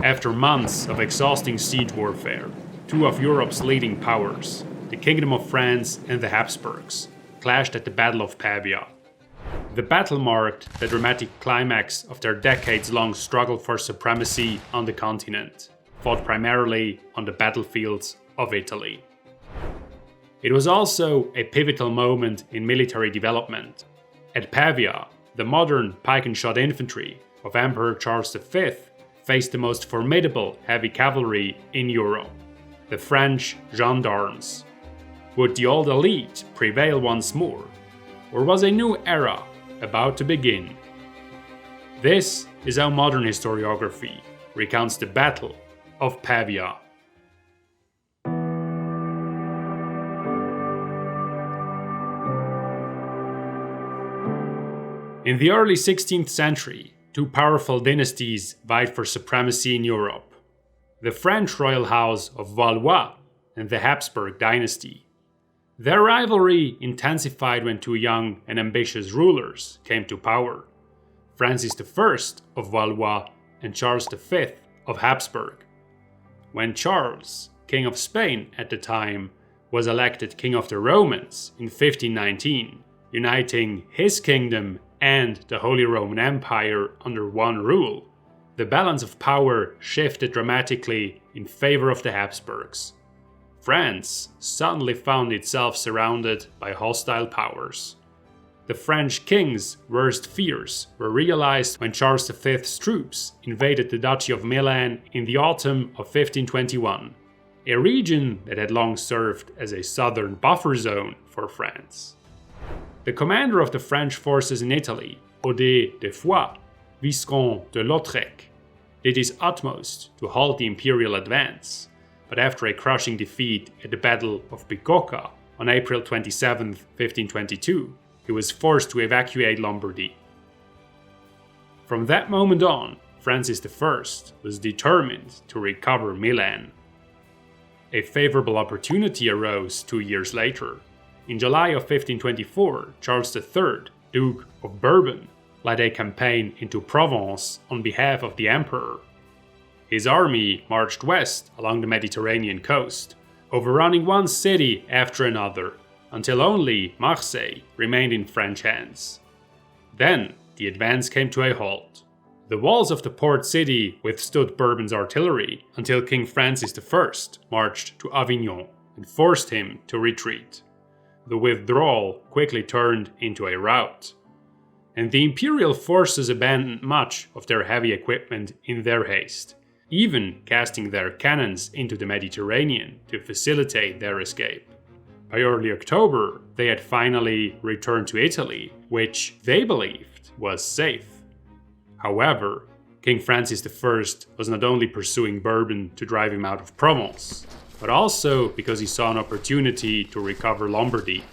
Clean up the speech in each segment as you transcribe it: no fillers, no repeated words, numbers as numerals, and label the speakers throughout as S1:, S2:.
S1: After months of exhausting siege warfare, two of Europe's leading powers, the Kingdom of France and the Habsburgs, clashed at the Battle of Pavia. The battle marked the dramatic climax of their decades-long struggle for supremacy on the continent, fought primarily on the battlefields of Italy. It was also a pivotal moment in military development. At Pavia, the modern pike-and-shot infantry of Emperor Charles V faced the most formidable heavy cavalry in Europe, the French gendarmes. Would the old elite prevail once more, or was a new era about to begin? This is how modern historiography recounts the Battle of Pavia. In the early 16th century, two powerful dynasties vied for supremacy in Europe: the French royal house of Valois and the Habsburg dynasty. Their rivalry intensified when two young and ambitious rulers came to power: Francis I of Valois and Charles V of Habsburg. When Charles, King of Spain at the time, was elected King of the Romans in 1519, uniting his kingdom and the Holy Roman Empire under one rule, the balance of power shifted dramatically in favor of the Habsburgs. France suddenly found itself surrounded by hostile powers. The French king's worst fears were realized when Charles V's troops invaded the Duchy of Milan in the autumn of 1521, a region that had long served as a southern buffer zone for France. The commander of the French forces in Italy, Odet de Foix, Viscount de Lautrec, did his utmost to halt the imperial advance, but after a crushing defeat at the Battle of Bicocca on April 27, 1522, he was forced to evacuate Lombardy. From that moment on, Francis I was determined to recover Milan. A favorable opportunity arose 2 years later. In July of 1524, Charles III, Duke of Bourbon, led a campaign into Provence on behalf of the emperor. His army marched west along the Mediterranean coast, overrunning one city after another, until only Marseille remained in French hands. Then the advance came to a halt. The walls of the port city withstood Bourbon's artillery until King Francis I marched to Avignon and forced him to retreat. The withdrawal quickly turned into a rout, and the imperial forces abandoned much of their heavy equipment in their haste, even casting their cannons into the Mediterranean to facilitate their escape. By early October, they had finally returned to Italy, which they believed was safe. However, King Francis I was not only pursuing Bourbon to drive him out of Provence, but also because he saw an opportunity to recover Lombardy.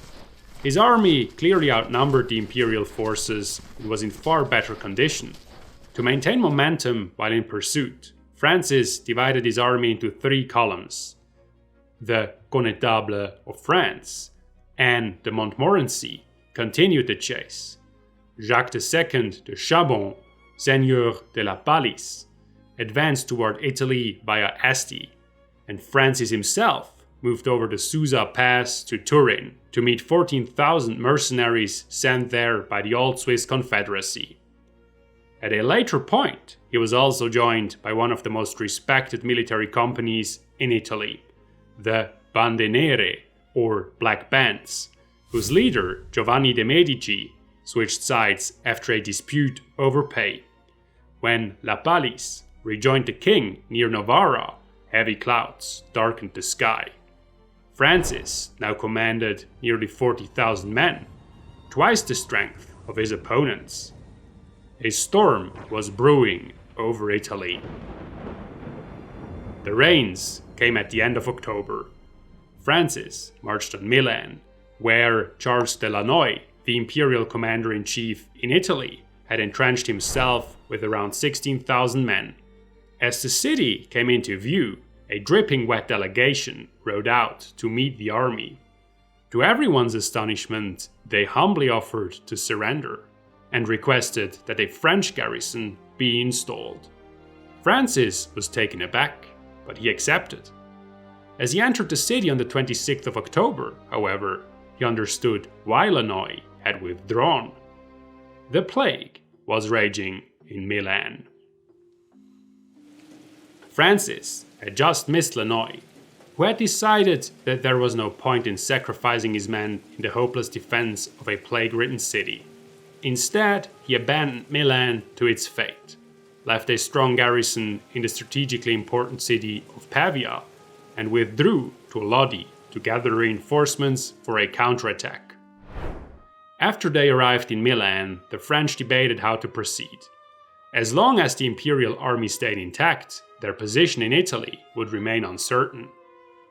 S1: His army clearly outnumbered the imperial forces and was in far better condition. To maintain momentum while in pursuit, Francis divided his army into 3 columns. The Connétable of France and de Montmorency continued the chase. Jacques II de Chabon, Seigneur de la Palisse, advanced toward Italy via Asti, and Francis himself moved over the Susa Pass to Turin to meet 14,000 mercenaries sent there by the Old Swiss Confederacy. At a later point, he was also joined by one of the most respected military companies in Italy, the Bande Nere, or Black Bands, whose leader, Giovanni de' Medici, switched sides after a dispute over pay. When La Palisse rejoined the king near Novara, heavy clouds darkened the sky. Francis now commanded nearly 40,000 men, twice the strength of his opponents. A storm was brewing over Italy. The rains came at the end of October. Francis marched on Milan, where Charles de Lannoy, the imperial commander-in-chief in Italy, had entrenched himself with around 16,000 men. As the city came into view, a dripping wet delegation rode out to meet the army. To everyone's astonishment, they humbly offered to surrender and requested that a French garrison be installed. Francis was taken aback, but he accepted. As he entered the city on the 26th of October, however, he understood why Lannoy had withdrawn. The plague was raging in Milan. Francis had just missed Lannoy, who had decided that there was no point in sacrificing his men in the hopeless defense of a plague-ridden city. Instead, he abandoned Milan to its fate, left a strong garrison in the strategically important city of Pavia, and withdrew to Lodi to gather reinforcements for a counterattack. After they arrived in Milan, the French debated how to proceed. As long as the imperial army stayed intact, their position in Italy would remain uncertain.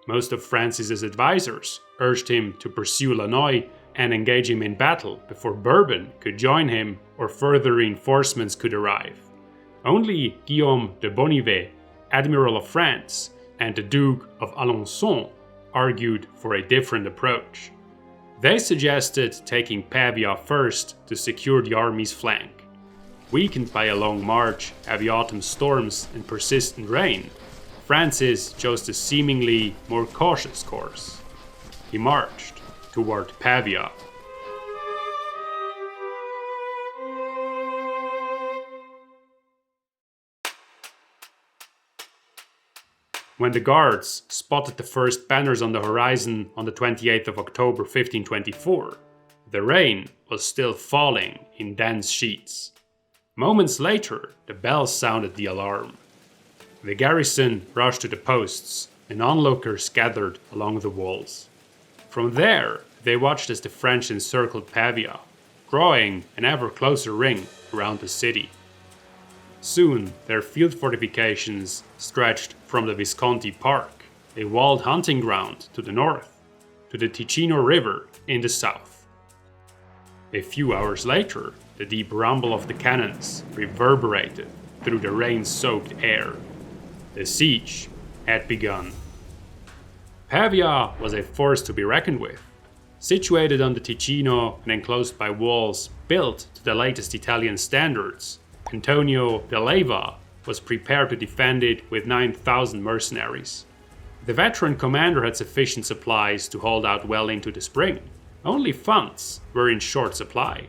S1: Most of Francis's advisors urged him to pursue Lannoy and engage him in battle before Bourbon could join him or further reinforcements could arrive. Only Guillaume de Bonnivet, Admiral of France, and the Duke of Alençon argued for a different approach. They suggested taking Pavia first to secure the army's flank. Weakened by a long march, heavy autumn storms, and persistent rain, Francis chose the seemingly more cautious course. He marched toward Pavia. When the guards spotted the first banners on the horizon on the 28th of October 1524, the rain was still falling in dense sheets. Moments later, the bells sounded the alarm. The garrison rushed to the posts, and onlookers gathered along the walls. From there, they watched as the French encircled Pavia, drawing an ever closer ring around the city. Soon, their field fortifications stretched from the Visconti Park, a walled hunting ground to the north, to the Ticino River in the south. A few hours later, the deep rumble of the cannons reverberated through the rain-soaked air. The siege had begun. Pavia was a force to be reckoned with. Situated on the Ticino and enclosed by walls built to the latest Italian standards, Antonio de Leyva was prepared to defend it with 9,000 mercenaries. The veteran commander had sufficient supplies to hold out well into the spring. Only funds were in short supply.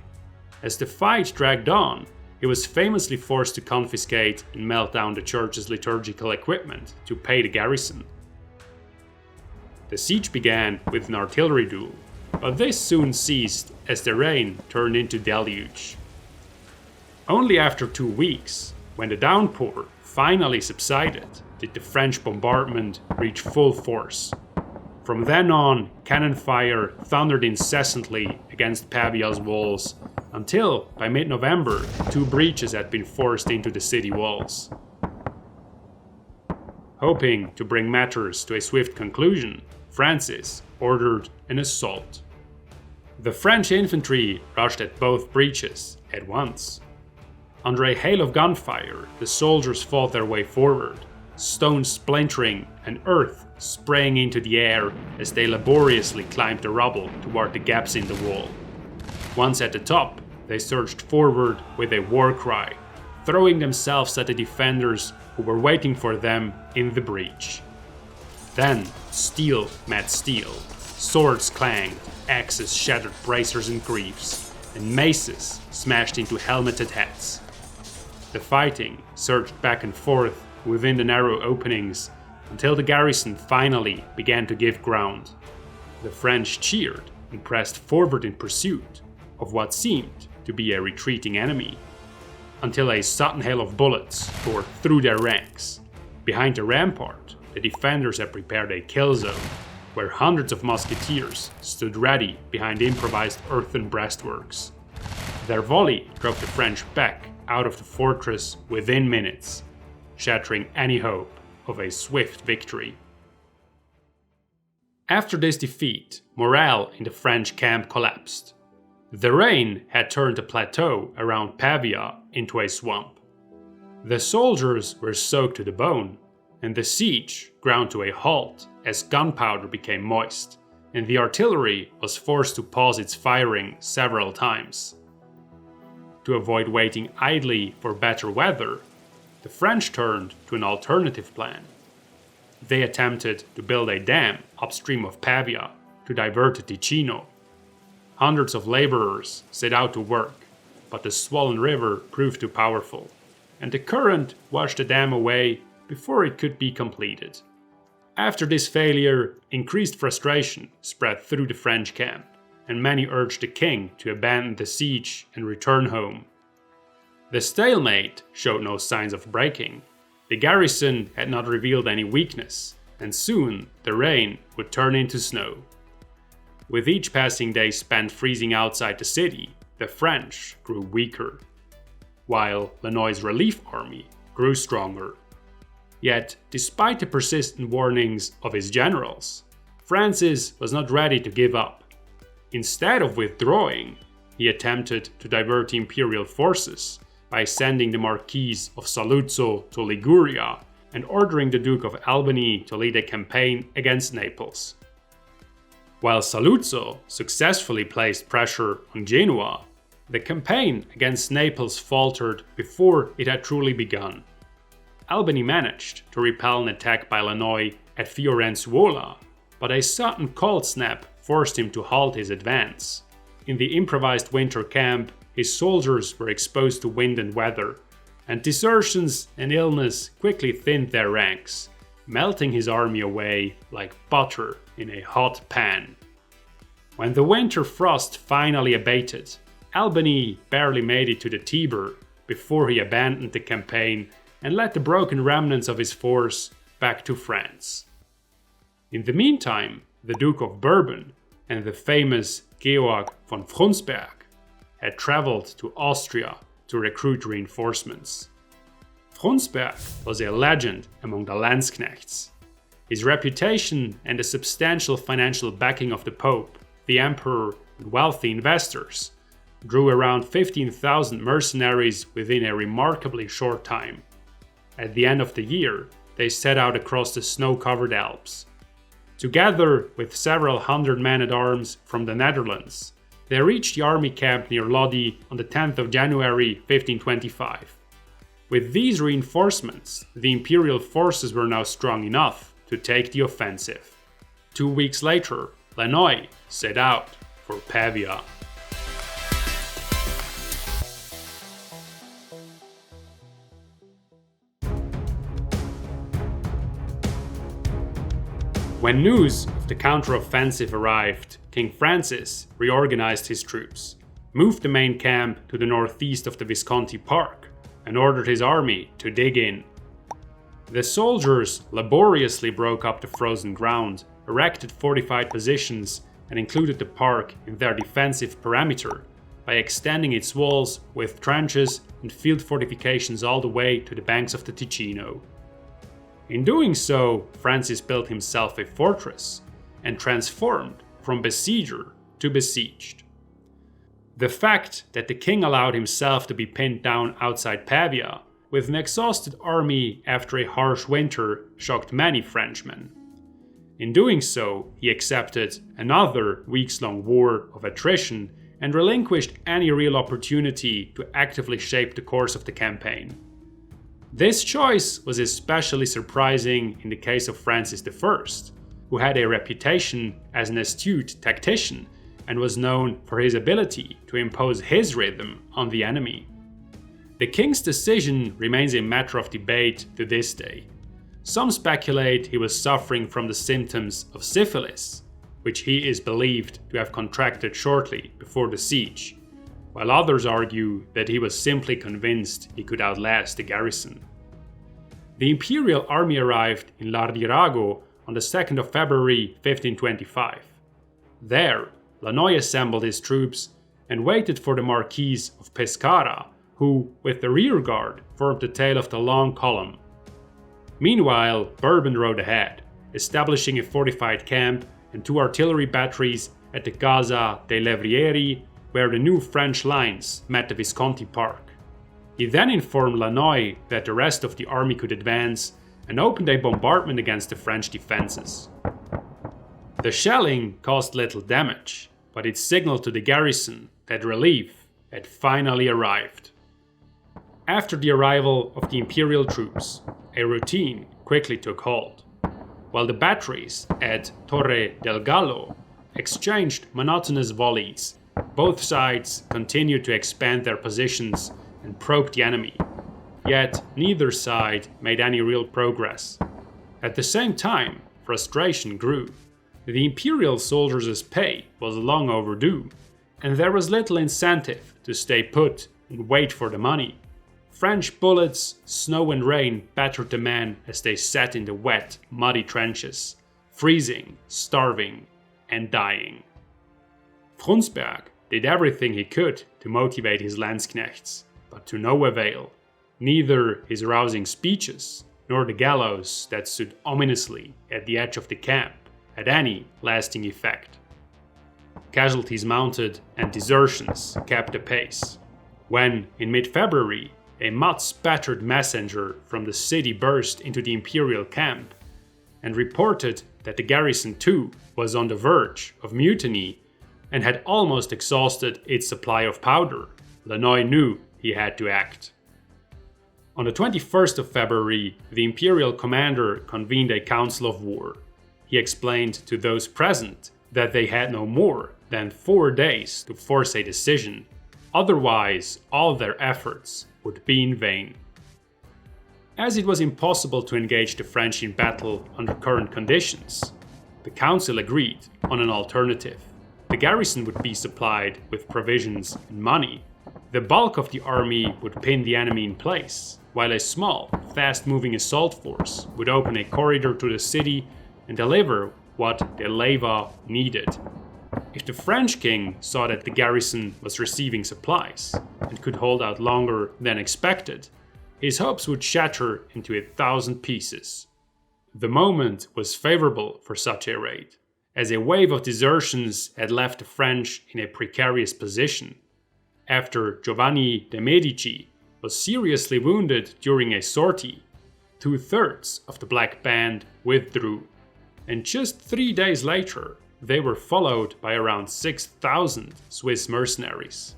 S1: As the fight dragged on, he was famously forced to confiscate and melt down the church's liturgical equipment to pay the garrison. The siege began with an artillery duel, but this soon ceased as the rain turned into deluge. Only after 2 weeks, when the downpour finally subsided, did the French bombardment reach full force. From then on, cannon fire thundered incessantly against Pavia's walls, until, by mid-November, 2 breaches had been forced into the city walls. Hoping to bring matters to a swift conclusion, Francis ordered an assault. The French infantry rushed at both breaches at once. Under a hail of gunfire, the soldiers fought their way forward, stones splintering and earth spraying into the air as they laboriously climbed the rubble toward the gaps in the wall. Once at the top, they surged forward with a war cry, throwing themselves at the defenders who were waiting for them in the breach. Then steel met steel, swords clanged, axes shattered bracers and greaves, and maces smashed into helmeted heads. The fighting surged back and forth within the narrow openings until the garrison finally began to give ground. The French cheered and pressed forward in pursuit of what seemed to be a retreating enemy, until a sudden hail of bullets tore through their ranks. Behind the rampart, the defenders had prepared a kill zone, where hundreds of musketeers stood ready behind improvised earthen breastworks. Their volley drove the French back out of the fortress within minutes, shattering any hope of a swift victory. After this defeat, morale in the French camp collapsed. The rain had turned the plateau around Pavia into a swamp. The soldiers were soaked to the bone, and the siege ground to a halt as gunpowder became moist, and the artillery was forced to pause its firing several times. To avoid waiting idly for better weather, the French turned to an alternative plan. They attempted to build a dam upstream of Pavia to divert the Ticino. Hundreds of laborers set out to work, but the swollen river proved too powerful, and the current washed the dam away before it could be completed. After this failure, increased frustration spread through the French camp, and many urged the king to abandon the siege and return home. The stalemate showed no signs of breaking. The garrison had not revealed any weakness, and soon the rain would turn into snow. With each passing day spent freezing outside the city, the French grew weaker, while Lannoy's relief army grew stronger. Yet, despite the persistent warnings of his generals, Francis was not ready to give up. Instead of withdrawing, he attempted to divert the imperial forces by sending the Marquis of Saluzzo to Liguria and ordering the Duke of Albany to lead a campaign against Naples. While Saluzzo successfully placed pressure on Genoa, the campaign against Naples faltered before it had truly begun. Albany managed to repel an attack by Lannoy at Fiorenzuola, but a sudden cold snap forced him to halt his advance. In the improvised winter camp, his soldiers were exposed to wind and weather, and desertions and illness quickly thinned their ranks, melting his army away like butter in a hot pan. When the winter frost finally abated, Albany barely made it to the Tiber before he abandoned the campaign and led the broken remnants of his force back to France. In the meantime, the Duke of Bourbon and the famous Georg von Frundsberg had traveled to Austria to recruit reinforcements. Frundsberg was a legend among the Landsknechts. His reputation and the substantial financial backing of the Pope, the Emperor, and wealthy investors drew around 15,000 mercenaries within a remarkably short time. At the end of the year, they set out across the snow-covered Alps. Together with several hundred men-at-arms from the Netherlands, they reached the army camp near Lodi on the 10th of January 1525. With these reinforcements, the imperial forces were now strong enough to take the offensive. 2 weeks later, Lannoy set out for Pavia. When news of the counteroffensive arrived, King Francis reorganized his troops, moved the main camp to the northeast of the Visconti Park, and ordered his army to dig in. The soldiers laboriously broke up the frozen ground, erected fortified positions, and included the park in their defensive perimeter by extending its walls with trenches and field fortifications all the way to the banks of the Ticino. In doing so, Francis built himself a fortress and transformed from besieger to besieged. The fact that the king allowed himself to be pinned down outside Pavia with an exhausted army after a harsh winter shocked many Frenchmen. In doing so, he accepted another weeks-long war of attrition and relinquished any real opportunity to actively shape the course of the campaign. This choice was especially surprising in the case of Francis I, who had a reputation as an astute tactician and was known for his ability to impose his rhythm on the enemy. The king's decision remains a matter of debate to this day. Some speculate he was suffering from the symptoms of syphilis, which he is believed to have contracted shortly before the siege, while others argue that he was simply convinced he could outlast the garrison. The imperial army arrived in Lardirago on the 2nd of February 1525. There, Lannoy assembled his troops and waited for the Marquis of Pescara, who, with the rearguard, formed the tail of the long column. Meanwhile, Bourbon rode ahead, establishing a fortified camp and 2 artillery batteries at the Casa dei Levrieri, where the new French lines met the Visconti Park. He then informed Lannoy that the rest of the army could advance and opened a bombardment against the French defenses. The shelling caused little damage, but it signaled to the garrison that relief had finally arrived. After the arrival of the imperial troops, a routine quickly took hold. While the batteries at Torre del Gallo exchanged monotonous volleys, both sides continued to expand their positions and probe the enemy. Yet neither side made any real progress. At the same time, frustration grew. The imperial soldiers' pay was long overdue, and there was little incentive to stay put and wait for the money. French bullets, snow and rain battered the men as they sat in the wet, muddy trenches, freezing, starving, and dying. Frundsberg did everything he could to motivate his Landsknechts, but to no avail. Neither his rousing speeches nor the gallows that stood ominously at the edge of the camp had any lasting effect. Casualties mounted and desertions kept apace. When, in mid-February, a mud-spattered messenger from the city burst into the imperial camp and reported that the garrison too was on the verge of mutiny and had almost exhausted its supply of powder, Lannoy knew he had to act. On the 21st of February, the imperial commander convened a council of war. He explained to those present that they had no more than 4 days to force a decision, otherwise all their efforts would be in vain. As it was impossible to engage the French in battle under current conditions, the council agreed on an alternative. The garrison would be supplied with provisions and money. The bulk of the army would pin the enemy in place, while a small, fast-moving assault force would open a corridor to the city and deliver what the leva needed. If the French king saw that the garrison was receiving supplies and could hold out longer than expected, his hopes would shatter into 1,000 pieces. The moment was favorable for such a raid, as a wave of desertions had left the French in a precarious position. After Giovanni de' Medici was seriously wounded during a sortie, 2/3 of the Black Band withdrew, and just 3 days later, they were followed by around 6,000 Swiss mercenaries.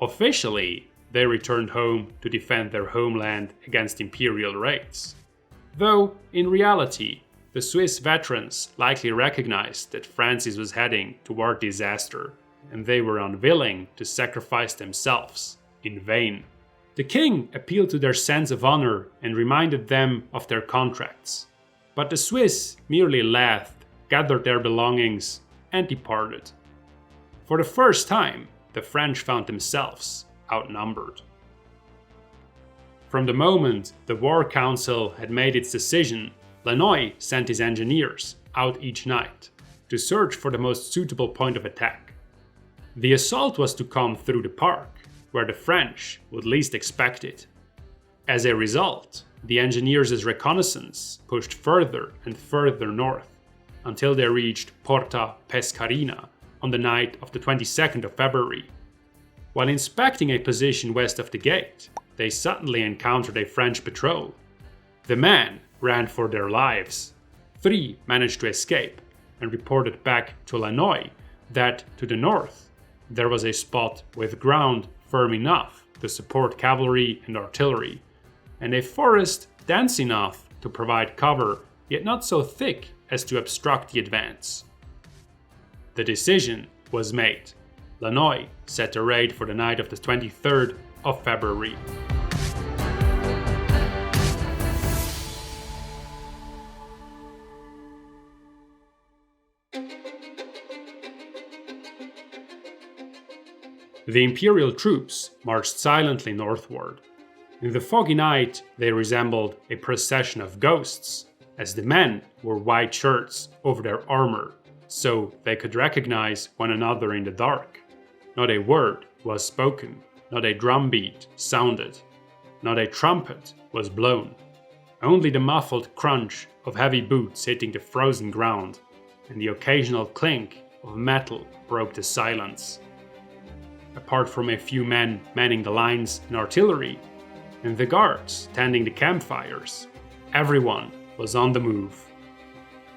S1: Officially, they returned home to defend their homeland against imperial raids. Though, in reality, the Swiss veterans likely recognized that Francis was heading toward disaster, and they were unwilling to sacrifice themselves in vain. The king appealed to their sense of honor and reminded them of their contracts. But the Swiss merely laughed, gathered their belongings, and departed. For the first time, the French found themselves outnumbered. From the moment the War Council had made its decision, Lannoy sent his engineers out each night to search for the most suitable point of attack. The assault was to come through the park, where the French would least expect it. As a result, the engineers' reconnaissance pushed further and further north until they reached Porta Pescarina on the night of the 22nd of February. While inspecting a position west of the gate, they suddenly encountered a French patrol. The men ran for their lives. 3 managed to escape and reported back to Lannoy that to the north there was a spot with ground firm enough to support cavalry and artillery, and a forest dense enough to provide cover, yet not so thick as to obstruct the advance. The decision was made. Lannoy set a raid for the night of the 23rd of February. The imperial troops marched silently northward. In the foggy night, they resembled a procession of ghosts, as the men wore white shirts over their armor, so they could recognize one another in the dark. Not a word was spoken, not a drumbeat sounded, not a trumpet was blown. Only the muffled crunch of heavy boots hitting the frozen ground and the occasional clink of metal broke the silence. Apart from a few men manning the lines and artillery, and the guards tending the campfires, everyone was on the move.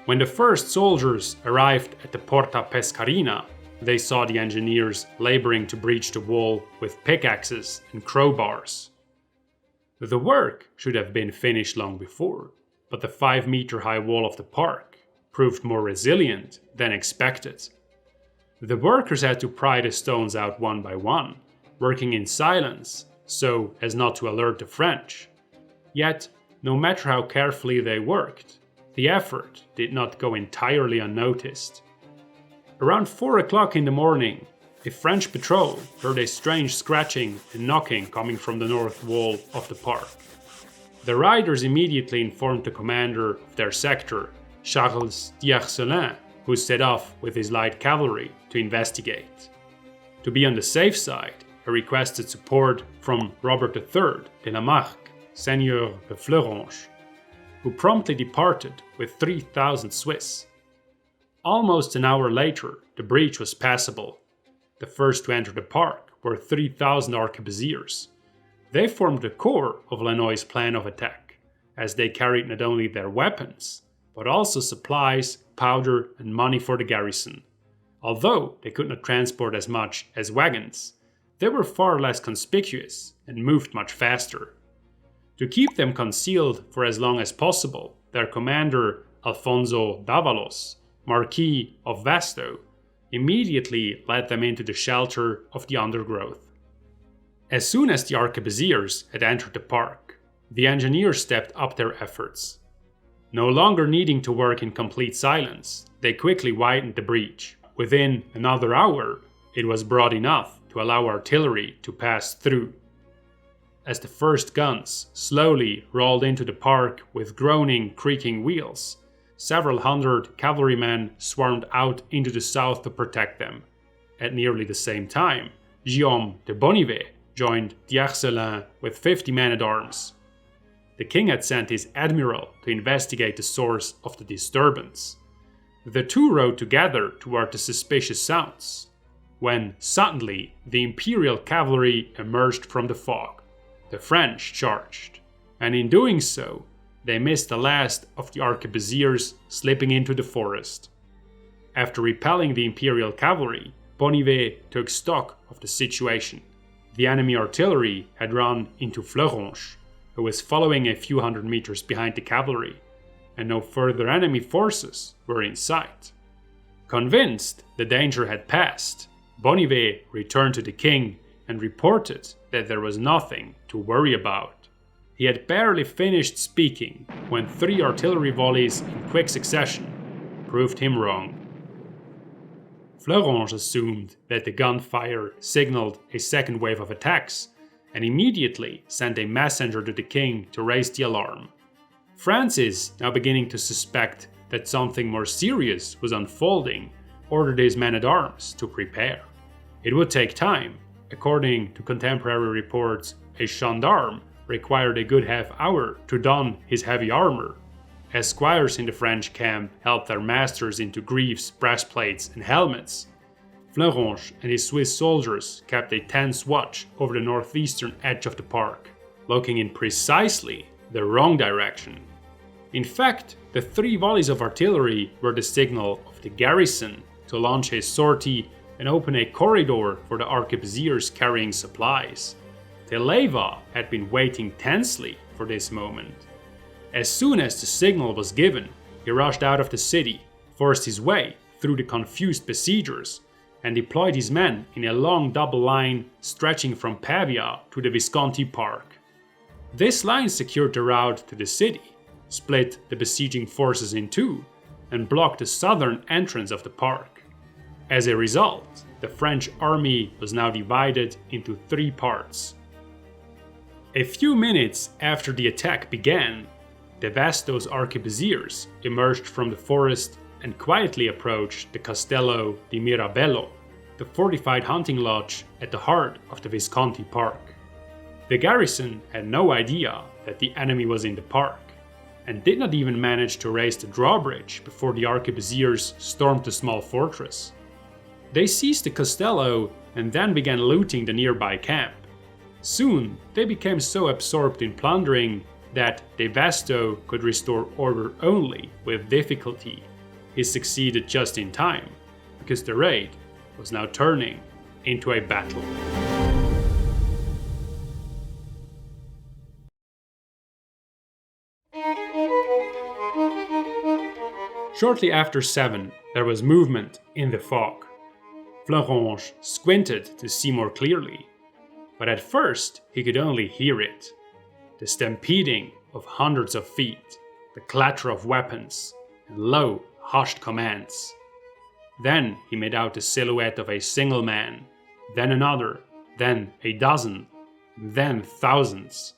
S1: When the first soldiers arrived at the Porta Pescarina, they saw the engineers laboring to breach the wall with pickaxes and crowbars. The work should have been finished long before, but the 5-meter-high wall of the park proved more resilient than expected. The workers had to pry the stones out one by one, working in silence so as not to alert the French. Yet, no matter how carefully they worked, the effort did not go entirely unnoticed. Around 4 o'clock in the morning, a French patrol heard a strange scratching and knocking coming from the north wall of the park. The riders immediately informed the commander of their sector, Charles d'Arcelin, who set off with his light cavalry to investigate. To be on the safe side, he requested support from Robert III de la Marque, Seigneur de Fleuranges, who promptly departed with 3,000 Swiss. Almost an hour later, the breach was passable. The first to enter the park were 3,000 arquebusiers. They formed the core of Lannoy's plan of attack, as they carried not only their weapons, but also supplies, powder, and money for the garrison. Although they could not transport as much as wagons, they were far less conspicuous and moved much faster. To keep them concealed for as long as possible, their commander, Alfonso d'Avalos, Marquis of Vasto, immediately led them into the shelter of the undergrowth. As soon as the arquebusiers had entered the park, the engineers stepped up their efforts. No longer needing to work in complete silence, they quickly widened the breach. Within another hour, it was broad enough to allow artillery to pass through. As the first guns slowly rolled into the park with groaning, creaking wheels, several hundred cavalrymen swarmed out into the south to protect them. At nearly the same time, Guillaume de Bonnivet joined d'Arcelin with 50 men-at-arms. The king had sent his admiral to investigate the source of the disturbance. The two rode together toward the suspicious sounds, when suddenly the imperial cavalry emerged from the fog. The French charged, and in doing so, they missed the last of the arquebusiers slipping into the forest. After repelling the imperial cavalry, Bonnivet took stock of the situation. The enemy artillery had run into Fleuranges, who was following a few hundred meters behind the cavalry, and no further enemy forces were in sight. Convinced the danger had passed, Bonnivet returned to the king and reported that there was nothing to worry about. He had barely finished speaking when 3 artillery volleys in quick succession proved him wrong. Fleuranges assumed that the gunfire signaled a second wave of attacks and immediately sent a messenger to the king to raise the alarm. Francis, now beginning to suspect that something more serious was unfolding, ordered his men-at-arms to prepare. It would take time. According to contemporary reports, a gendarme required a good half-hour to don his heavy armor. As squires in the French camp helped their masters into greaves, breastplates, and helmets, Fleuranges and his Swiss soldiers kept a tense watch over the northeastern edge of the park, looking in precisely the wrong direction. In fact, the 3 volleys of artillery were the signal of the garrison to launch a sortie and open a corridor for the arquebusiers carrying supplies. De Leyva had been waiting tensely for this moment. As soon as the signal was given, he rushed out of the city, forced his way through the confused besiegers, and deployed his men in a long double line stretching from Pavia to the Visconti Park. This line secured the route to the city, split the besieging forces in two, and blocked the southern entrance of the park. As a result, the French army was now divided into 3 parts. A few minutes after the attack began, de Vasto's arquebusiers emerged from the forest and quietly approached the Castello di Mirabello, the fortified hunting lodge at the heart of the Visconti Park. The garrison had no idea that the enemy was in the park, and did not even manage to raise the drawbridge before the arquebusiers stormed the small fortress. They seized the Castello and then began looting the nearby camp. Soon, they became so absorbed in plundering that de Vasto could restore order only with difficulty. He succeeded just in time, because the raid was now turning into a battle. Shortly after 7, there was movement in the fog. Fleurange squinted to see more clearly, but at first he could only hear it. The stampeding of hundreds of feet, the clatter of weapons, and low, hushed commands. Then he made out the silhouette of a single man, then another, then a dozen, then thousands.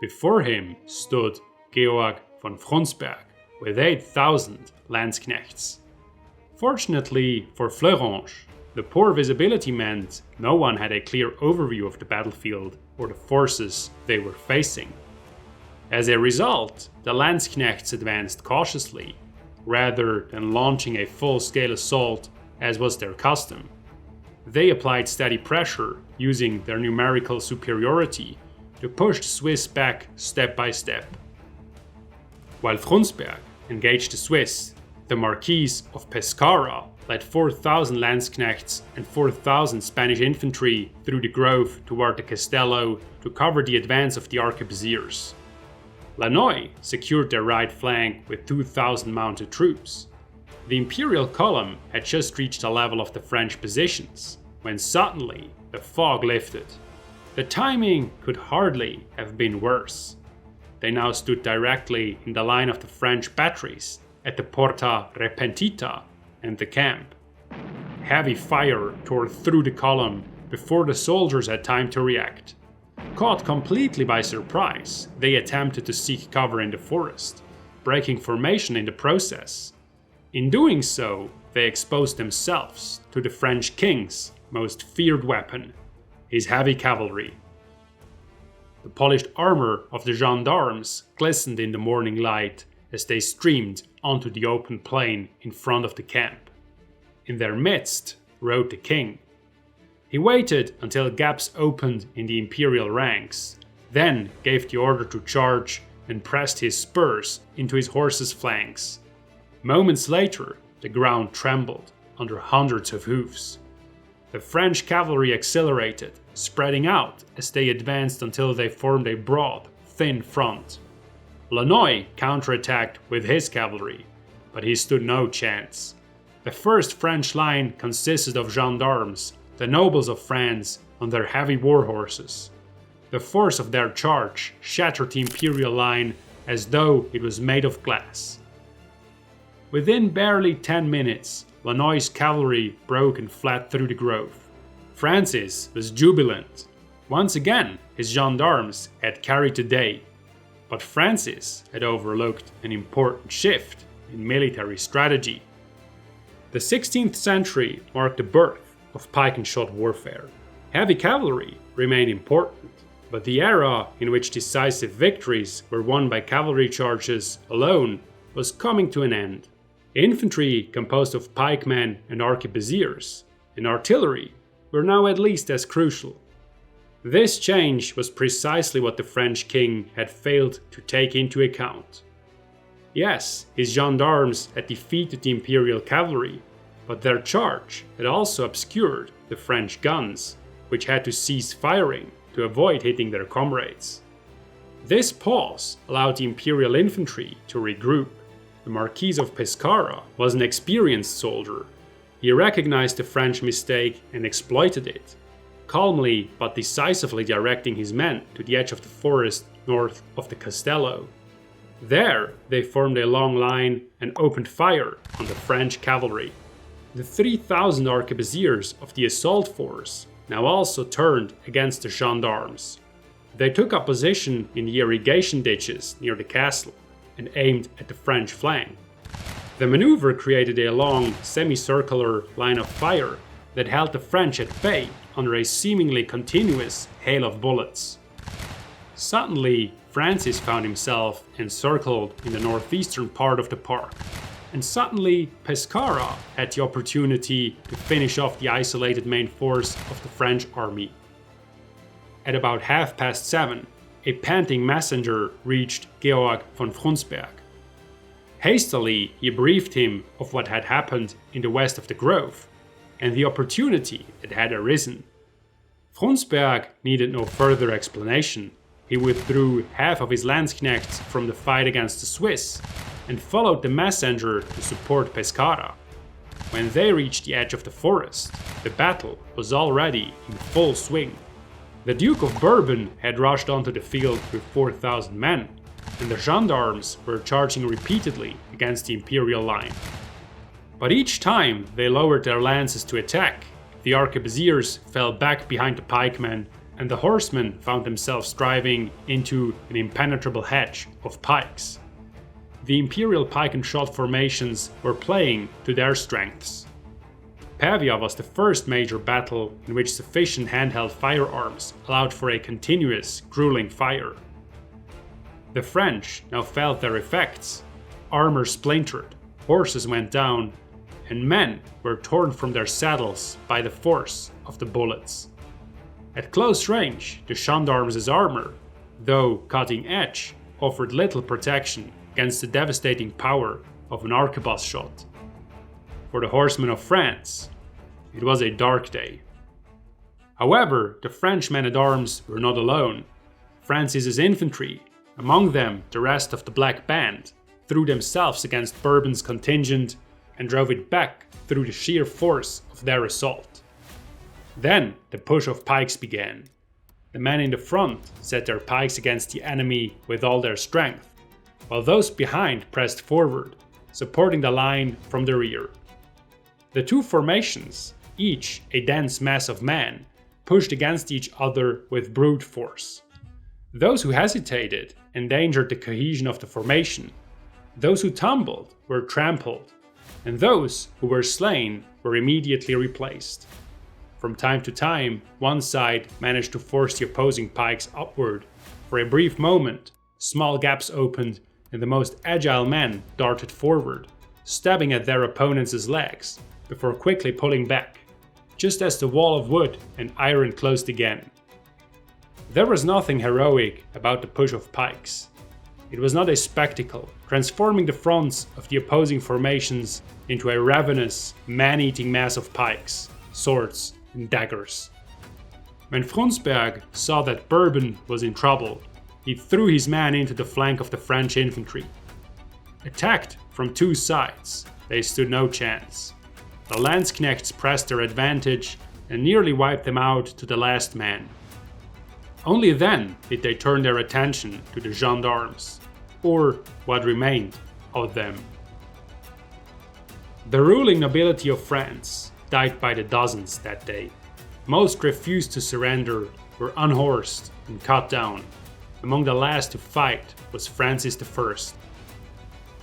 S1: Before him stood Georg von Frundsberg with 8,000 Landsknechts. Fortunately for Fleurange, the poor visibility meant no one had a clear overview of the battlefield or the forces they were facing. As a result, the Landsknechts advanced cautiously, rather than launching a full-scale assault as was their custom. They applied steady pressure using their numerical superiority to push the Swiss back step by step. While Frundsberg engaged the Swiss, the Marquis of Pescara led 4,000 Landsknechts and 4,000 Spanish infantry through the grove toward the Castello to cover the advance of the arquebusiers. Lannoy secured their right flank with 2,000 mounted troops. The Imperial column had just reached the level of the French positions, when suddenly the fog lifted. The timing could hardly have been worse. They now stood directly in the line of the French batteries at the Porta Repentita and the camp. Heavy fire tore through the column before the soldiers had time to react. Caught completely by surprise, they attempted to seek cover in the forest, breaking formation in the process. In doing so, they exposed themselves to the French king's most feared weapon, his heavy cavalry. The polished armor of the gendarmes glistened in the morning light as they streamed onto the open plain in front of the camp. In their midst rode the king. He waited until gaps opened in the imperial ranks, then gave the order to charge and pressed his spurs into his horse's flanks. Moments later, the ground trembled under hundreds of hoofs. The French cavalry accelerated, spreading out as they advanced until they formed a broad, thin front. Lannoy counterattacked with his cavalry, but he stood no chance. The first French line consisted of gendarmes, the nobles of France, on their heavy war horses. The force of their charge shattered the imperial line as though it was made of glass. Within barely 10 minutes, Lannoy's cavalry broke and fled through the grove. Francis was jubilant. Once again, his gendarmes had carried the day. But Francis had overlooked an important shift in military strategy. The 16th century marked the birth of pike-and-shot warfare. Heavy cavalry remained important, but the era in which decisive victories were won by cavalry charges alone was coming to an end. Infantry, composed of pikemen and arquebusiers, and artillery were now at least as crucial. This change was precisely what the French king had failed to take into account. Yes, his gendarmes had defeated the imperial cavalry, but their charge had also obscured the French guns, which had to cease firing to avoid hitting their comrades. This pause allowed the imperial infantry to regroup. The Marquis of Pescara was an experienced soldier. He recognized the French mistake and exploited it, calmly but decisively directing his men to the edge of the forest north of the Castello. There, they formed a long line and opened fire on the French cavalry. The 3,000 arquebusiers of the assault force now also turned against the gendarmes. They took up position in the irrigation ditches near the castle and aimed at the French flank. The maneuver created a long, semicircular line of fire that held the French at bay under a seemingly continuous hail of bullets. Suddenly, Francis found himself encircled in the northeastern part of the park, and suddenly Pescara had the opportunity to finish off the isolated main force of the French army. At about 7:30, a panting messenger reached Georg von Frundsberg. Hastily, he briefed him of what had happened in the west of the grove, and the opportunity that had arisen. Frundsberg needed no further explanation. He withdrew half of his Landsknechts from the fight against the Swiss, and followed the messenger to support Pescara. When they reached the edge of the forest, the battle was already in full swing. The Duke of Bourbon had rushed onto the field with 4,000 men, and the gendarmes were charging repeatedly against the imperial line. But each time they lowered their lances to attack, the arquebusiers fell back behind the pikemen, and the horsemen found themselves driving into an impenetrable hedge of pikes. The imperial pike-and-shot formations were playing to their strengths. Pavia was the first major battle in which sufficient handheld firearms allowed for a continuous, grueling fire. The French now felt their effects. Armor splintered, horses went down, and men were torn from their saddles by the force of the bullets. At close range, the gendarmes' armor, though cutting edge, offered little protection against the devastating power of an arquebus shot. For the horsemen of France, it was a dark day. However, the French men-at-arms were not alone. Francis's infantry, among them the rest of the Black Band, threw themselves against Bourbon's contingent and drove it back through the sheer force of their assault. Then the push of pikes began. The men in the front set their pikes against the enemy with all their strength, while those behind pressed forward, supporting the line from the rear. The two formations, each a dense mass of men, pushed against each other with brute force. Those who hesitated endangered the cohesion of the formation. Those who tumbled were trampled, and those who were slain were immediately replaced. From time to time, one side managed to force the opposing pikes upward. For a brief moment, small gaps opened, and the most agile men darted forward, stabbing at their opponents' legs, before quickly pulling back, just as the wall of wood and iron closed again. There was nothing heroic about the push of pikes. It was not a spectacle, transforming the fronts of the opposing formations into a ravenous, man-eating mass of pikes, swords, and daggers. When Fronsberg saw that Bourbon was in trouble, he threw his men into the flank of the French infantry. Attacked from two sides, they stood no chance. The Landsknechts pressed their advantage and nearly wiped them out to the last man. Only then did they turn their attention to the gendarmes, or what remained of them. The ruling nobility of France died by the dozens that day. Most refused to surrender, were unhorsed and cut down. Among the last to fight was Francis I.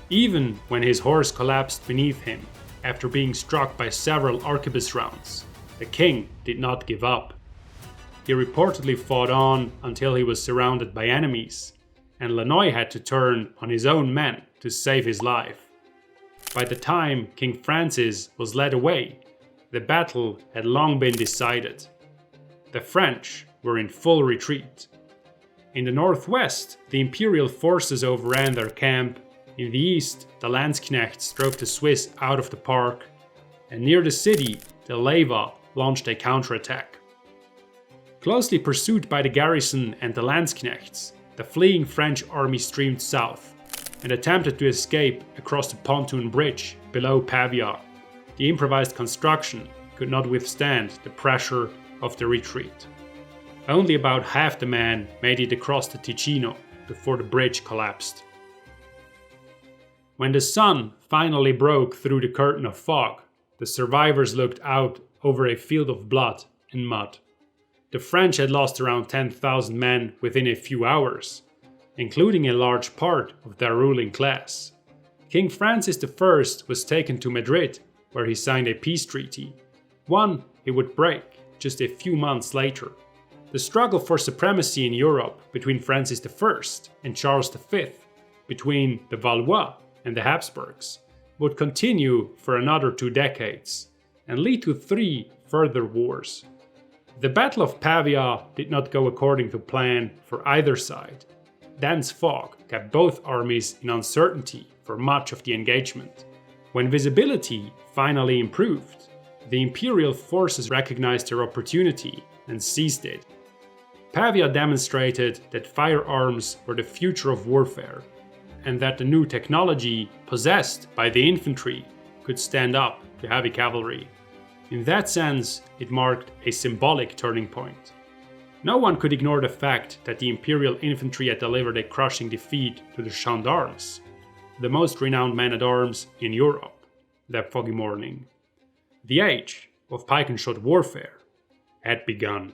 S1: Even when his horse collapsed beneath him after being struck by several arquebus rounds, the king did not give up. He reportedly fought on until he was surrounded by enemies, and Lannoy had to turn on his own men to save his life. By the time King Francis was led away, the battle had long been decided. The French were in full retreat. In the northwest, the imperial forces overran their camp. In the east, the Landsknechts drove the Swiss out of the park, and near the city, the Leva launched a counterattack. Closely pursued by the garrison and the Landsknechts, the fleeing French army streamed south and attempted to escape across the pontoon bridge below Pavia. The improvised construction could not withstand the pressure of the retreat. Only about half the men made it across the Ticino before the bridge collapsed. When the sun finally broke through the curtain of fog, the survivors looked out over a field of blood and mud. The French had lost around 10,000 men within a few hours, including a large part of their ruling class. King Francis I was taken to Madrid, where he signed a peace treaty, one he would break just a few months later. The struggle for supremacy in Europe between Francis I and Charles V, between the Valois and the Habsburgs, would continue for another 2 decades and lead to 3 further wars. The Battle of Pavia did not go according to plan for either side. Dense fog kept both armies in uncertainty for much of the engagement. When visibility finally improved, the imperial forces recognized their opportunity and seized it. Pavia demonstrated that firearms were the future of warfare, and that the new technology possessed by the infantry could stand up to heavy cavalry. In that sense, it marked a symbolic turning point. No one could ignore the fact that the imperial infantry had delivered a crushing defeat to the gendarmes, the most renowned men-at-arms in Europe, that foggy morning. The age of pike-and-shot warfare had begun.